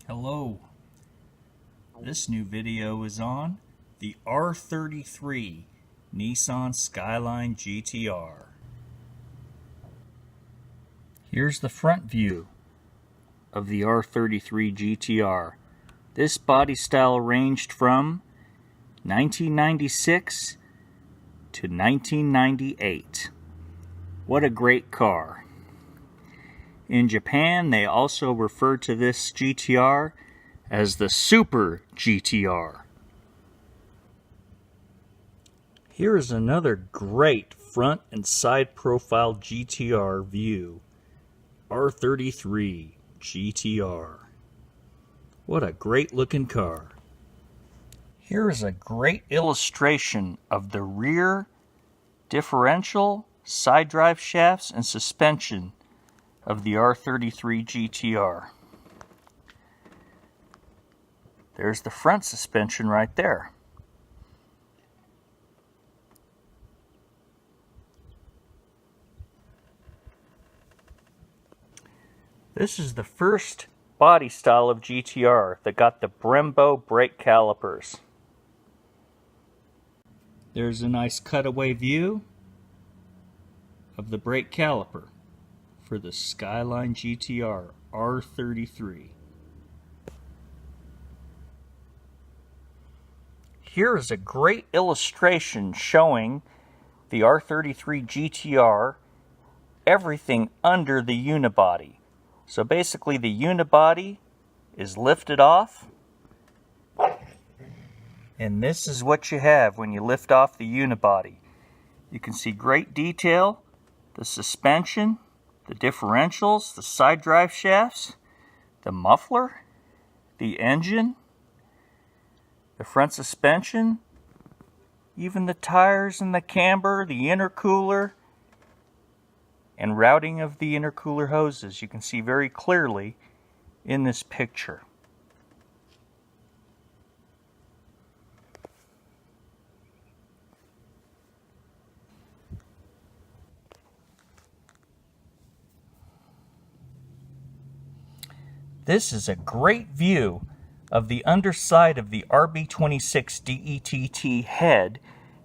Hello, this new video is on the R33 Nissan Skyline Gtr. Here's the front view of the R33 Gtr. This body style ranged from 1996 to 1998. What a great car. In Japan, they also refer to this GTR as the Super GTR. Here is another great front and side profile GTR view. R33 GTR. What a great looking car. Here is a great illustration of the rear differential, side drive shafts, and suspension of the R33 GTR. There's the front suspension right there. This is the first body style of GTR that got the Brembo brake calipers. There's a nice cutaway view of the brake caliper for the Skyline GTR R33. Here is a great illustration showing the R33 GTR, everything under the unibody. So basically the unibody is lifted off, and this is what you have when you lift off the unibody. You can see great detail, the suspension, the differentials, the side drive shafts, the muffler, the engine, the front suspension, even the tires and the camber, the intercooler, and routing of the intercooler hoses. You can see very clearly in this picture. This is a great view of the underside of the RB26 DETT head,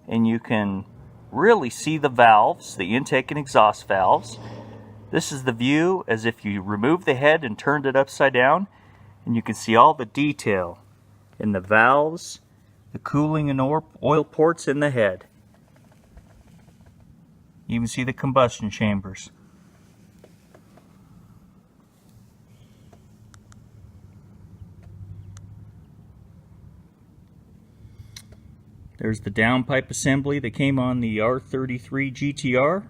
and you can really see the valves, the intake and exhaust valves. This is the view as if you remove the head and turned it upside down, and you can see all the detail in the valves, the cooling and oil ports in the head. You can see the combustion chambers. There's the downpipe assembly that came on the R33 GTR.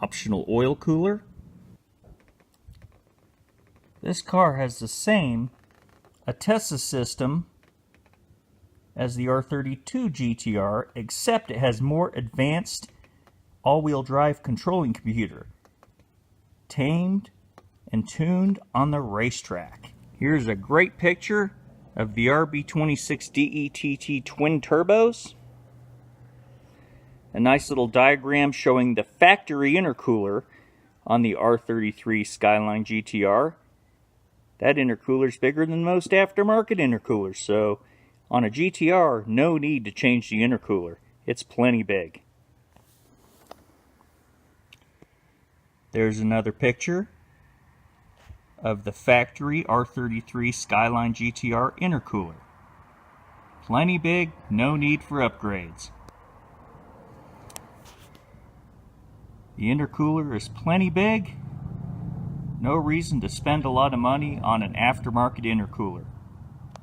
Optional oil cooler. This car has the same ATESA system as the R32 GTR, except it has more advanced all-wheel drive controlling computer, tamed and tuned on the racetrack. Here's a great picture of the RB26 DETT twin turbos. A nice little diagram showing the factory intercooler on the R33 Skyline GTR. That intercooler is bigger than most aftermarket intercoolers, so on a GTR, no need to change the intercooler. It's plenty big. There's another picture of the factory R33 Skyline GTR intercooler. Plenty big, no need for upgrades. The intercooler is plenty big, no reason to spend a lot of money on an aftermarket intercooler.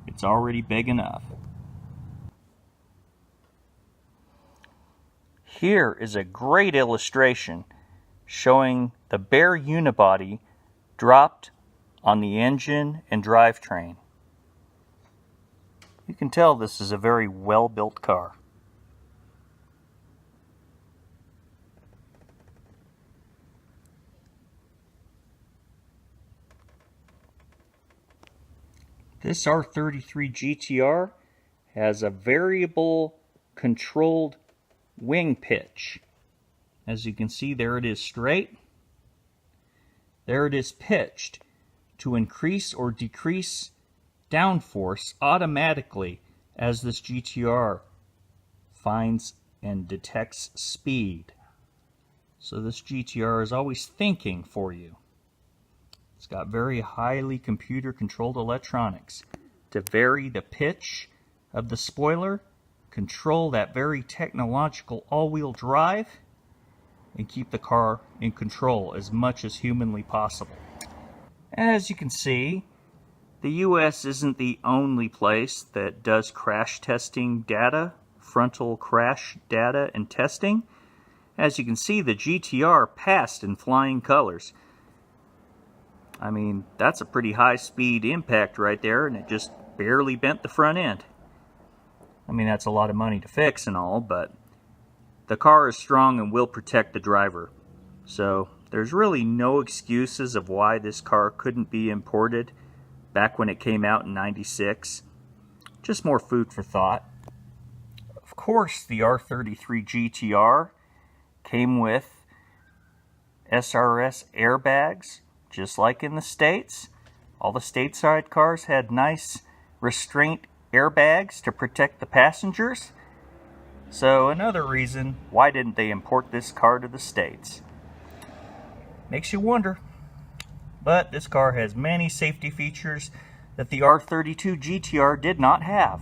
It's already big enough. Here is a great illustration showing the bare unibody dropped on the engine and drivetrain. You can tell this is a very well-built car. This R33 GTR has a variable controlled wing pitch. As you can see, there it is straight. There it is pitched to increase or decrease downforce automatically as this GTR finds and detects speed. So this GTR is always thinking for you. It's got very highly computer controlled electronics to vary the pitch of the spoiler, control that very technological all-wheel drive, and keep the car in control as much as humanly possible. As you can see, the US isn't the only place that does crash testing data, frontal crash data and testing. As you can see, the GTR passed in flying colors. I mean, that's a pretty high speed impact right there, and it just barely bent the front end. I mean, that's a lot of money to fix and all, but the car is strong and will protect the driver. So there's really no excuses of why this car couldn't be imported back when it came out in '96. Just more food for thought. Of course, the R33 GTR came with SRS airbags, just like in the States. All the stateside cars had nice restraint airbags to protect the passengers. So another reason, why didn't they import this car to the States? Makes you wonder. But this car has many safety features that the R32 GTR did not have.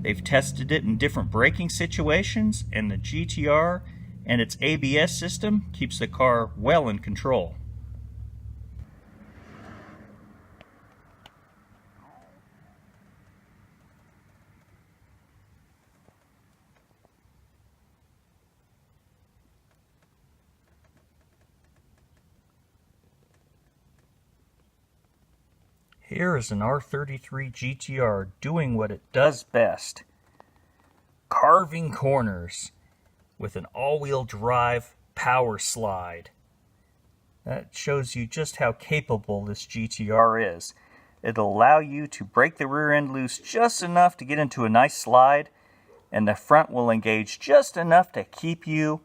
They've tested it in different braking situations, and the GTR and its ABS system keeps the car well in control. Here is an R33 GTR doing what it does best. Carving corners with an all-wheel drive power slide. That shows you just how capable this GTR is. It'll allow you to break the rear end loose just enough to get into a nice slide, and the front will engage just enough to keep you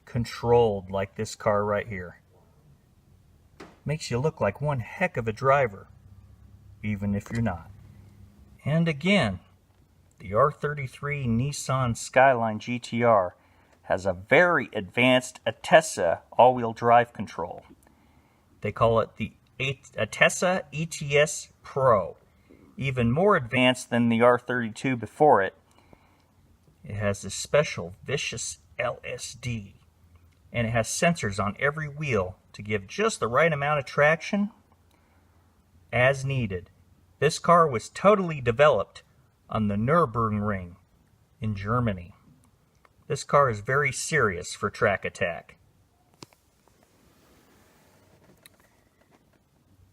controlled, like this car right here. Makes you look like one heck of a driver, even if you're not. And again, the R33 Nissan Skyline Gtr has a very advanced Atessa all-wheel drive control. They call it the Atessa ETS Pro. Even more advanced than the R32 before it. It has this special vicious LSD, and it has sensors on every wheel to give just the right amount of traction as needed. This car was totally developed on the Nürburgring in Germany. This car is very serious for track attack.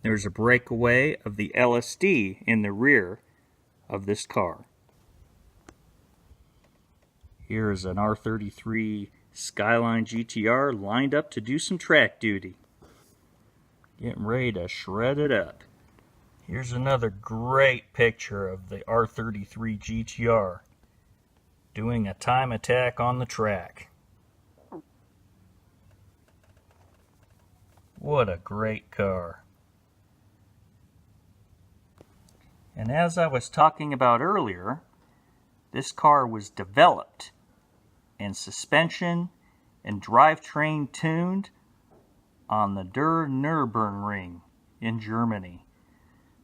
There's a breakaway of the LSD in the rear of this car. Here is an R33 Skyline GTR lined up to do some track duty. Getting ready to shred it up. Here's another great picture of the R33 GTR doing a time attack on the track. What a great car. And as I was talking about earlier, this car was developed and suspension and drivetrain tuned on the Der Nürburgring in Germany.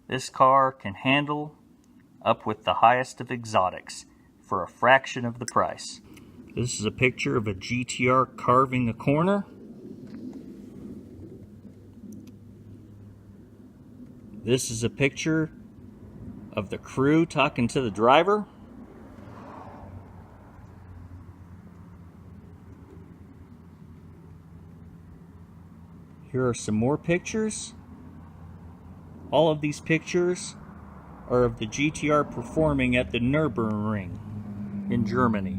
This car can handle up with the highest of exotics for a fraction of the price. This is a picture of a GTR carving a corner. This is a picture of the crew talking to the driver. Here are some more pictures. All of these pictures are of the GTR performing at the Nürburgring in Germany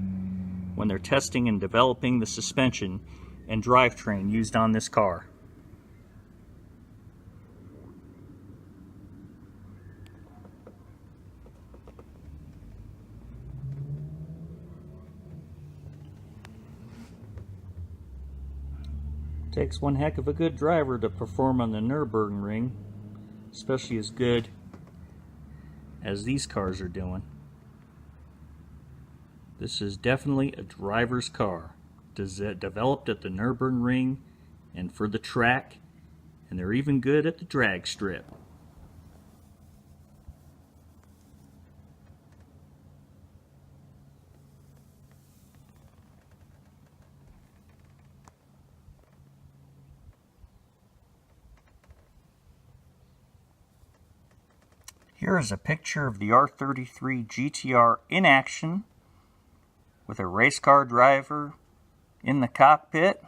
when they're testing and developing the suspension and drivetrain used on this car. Takes one heck of a good driver to perform on the Nürburgring, especially as good as these cars are doing. This is definitely a driver's car. Developed at the Nürburgring and for the track, and they're even good at the drag strip. Here is a picture of the R33 Gtr in action with a race car driver in the cockpit.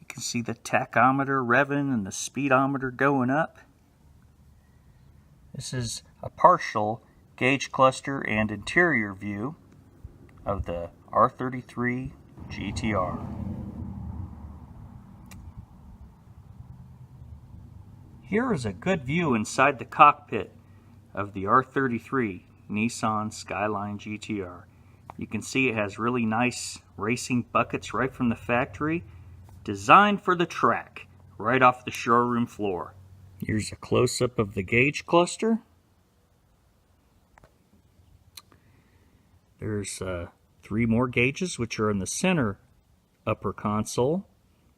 You can see the tachometer revving and the speedometer going up. This is a partial gauge cluster and interior view of the R33 Gtr. Here is a good view inside the cockpit of the R33 Nissan Skyline Gtr. You can see it has really nice racing buckets right from the factory, designed for the track, right off the showroom floor. Here's a close-up of the gauge cluster. There's 3 more gauges which are in the center upper console.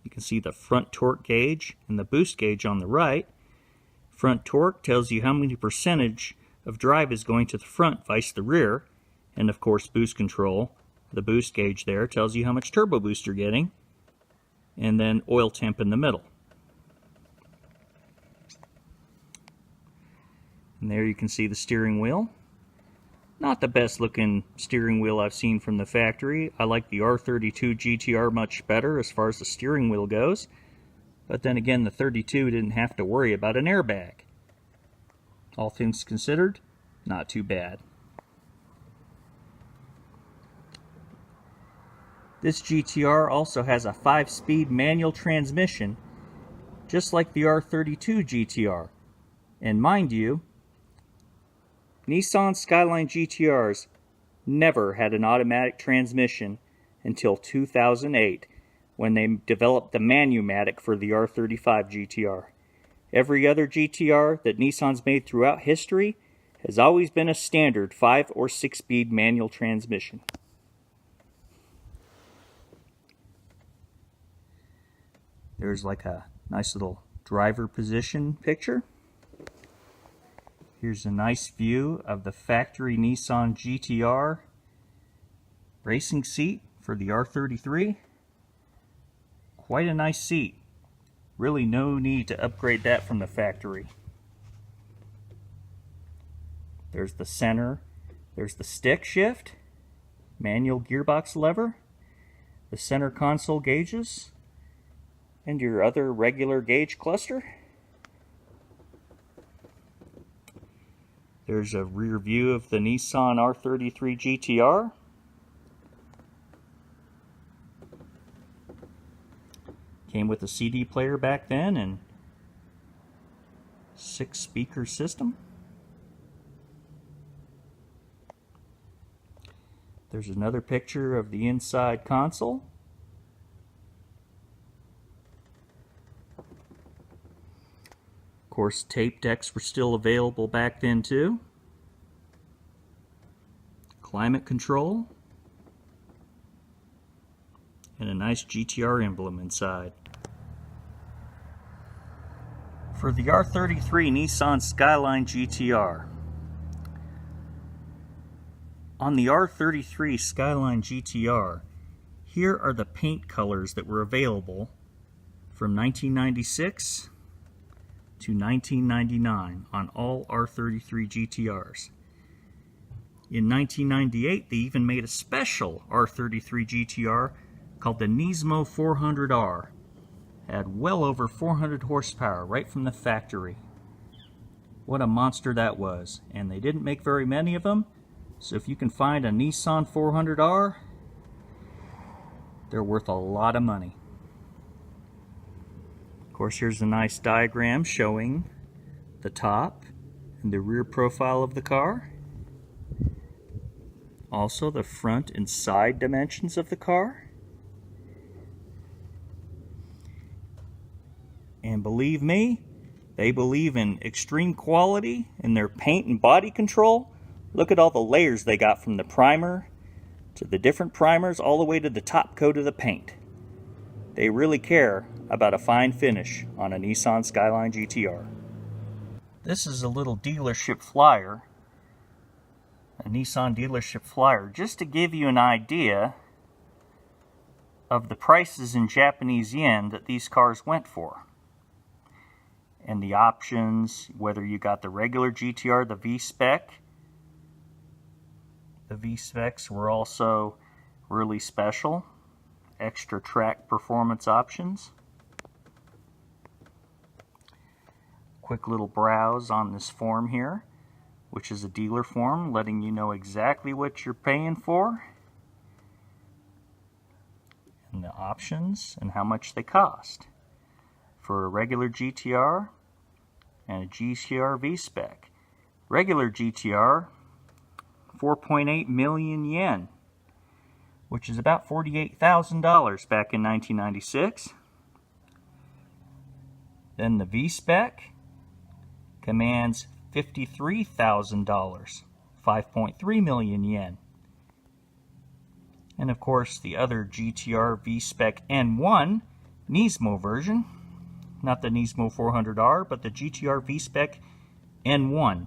You can see the front torque gauge and the boost gauge on the right. Front torque tells you how many percentage of drive is going to the front vice the rear. And of course boost control, the boost gauge there tells you how much turbo boost you're getting. And then oil temp in the middle. And there you can see the steering wheel. Not the best looking steering wheel I've seen from the factory. I like the R32 Gtr much better as far as the steering wheel goes. But then again, the 32 didn't have to worry about an airbag. All things considered, not too bad. This GTR also has a 5-speed manual transmission, just like the R32 GTR. And mind you, Nissan Skyline GTRs never had an automatic transmission until 2008, when they developed the Manumatic for the R35 GTR. Every other GTR that Nissan's made throughout history has always been a standard 5 or 6-speed manual transmission. There's like a nice little driver position picture. Here's a nice view of the factory Nissan GTR racing seat for the R33. Quite a nice seat. Really no need to upgrade that from the factory. There's the center. There's the stick shift, manual gearbox lever, the center console gauges, and your other regular gauge cluster. There's a rear view of the Nissan R33 GTR. Came with a CD player back then and 6-speaker system. There's another picture of the inside console. Of course, tape decks were still available back then too. Climate control. And a nice GTR emblem inside. For the R33 Nissan Skyline GTR. On the R33 Skyline GTR, here are the paint colors that were available from 1996 to 1999 on all R33 GTRs. In 1998, they even made a special R33 GTR called the Nismo 400R. Had well over 400 horsepower right from the factory. What a monster that was. And they didn't make very many of them, so if you can find a Nissan 400R, they're worth a lot of money. Of course, here's a nice diagram showing the top and the rear profile of the car. Also the front and side dimensions of the car. And believe me, they believe in extreme quality in their paint and body control. Look at all the layers they got from the primer to the different primers all the way to the top coat of the paint. They really care about a fine finish on a Nissan Skyline GTR. This is a little dealership flyer, a Nissan dealership flyer, just to give you an idea of the prices in Japanese yen that these cars went for. And the options, whether you got the regular GTR, the V-Spec. The V-Specs were also really special. Extra track performance options. Quick little browse on this form here, which is a dealer form letting you know exactly what you're paying for, and the options and how much they cost for a regular GTR and a GTR V-Spec. Regular GTR, 4.8 million yen, which is about $48,000 back in 1996. Then the V-Spec commands $53,000, 5.3 million yen. And of course the other GTR V-Spec N1 Nismo version, not the Nismo 400R, but the GTR V-Spec N1,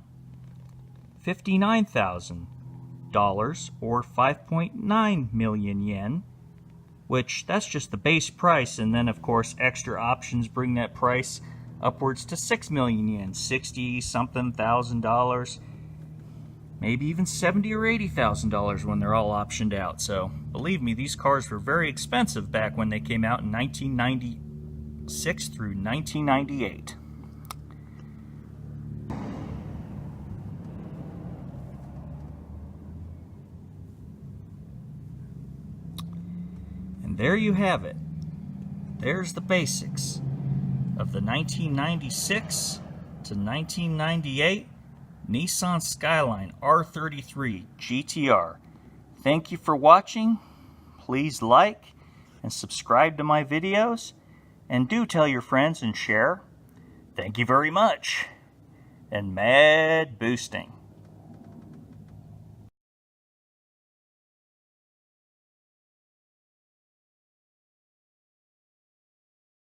$59,000 or 5.9 million yen, which that's just the base price, and then of course extra options bring that price upwards to 6 million yen, 60 something thousand dollars, maybe even $70,000 or $80,000 when they're all optioned out. So believe me, these cars were very expensive back when they came out in 1996 through 1998. And there you have it. There's the basics of the 1996 to 1998 Nissan Skyline R33 GTR. Thank you for watching. Please like and subscribe to my videos, and do tell your friends and share. Thank you very much, and mad boosting.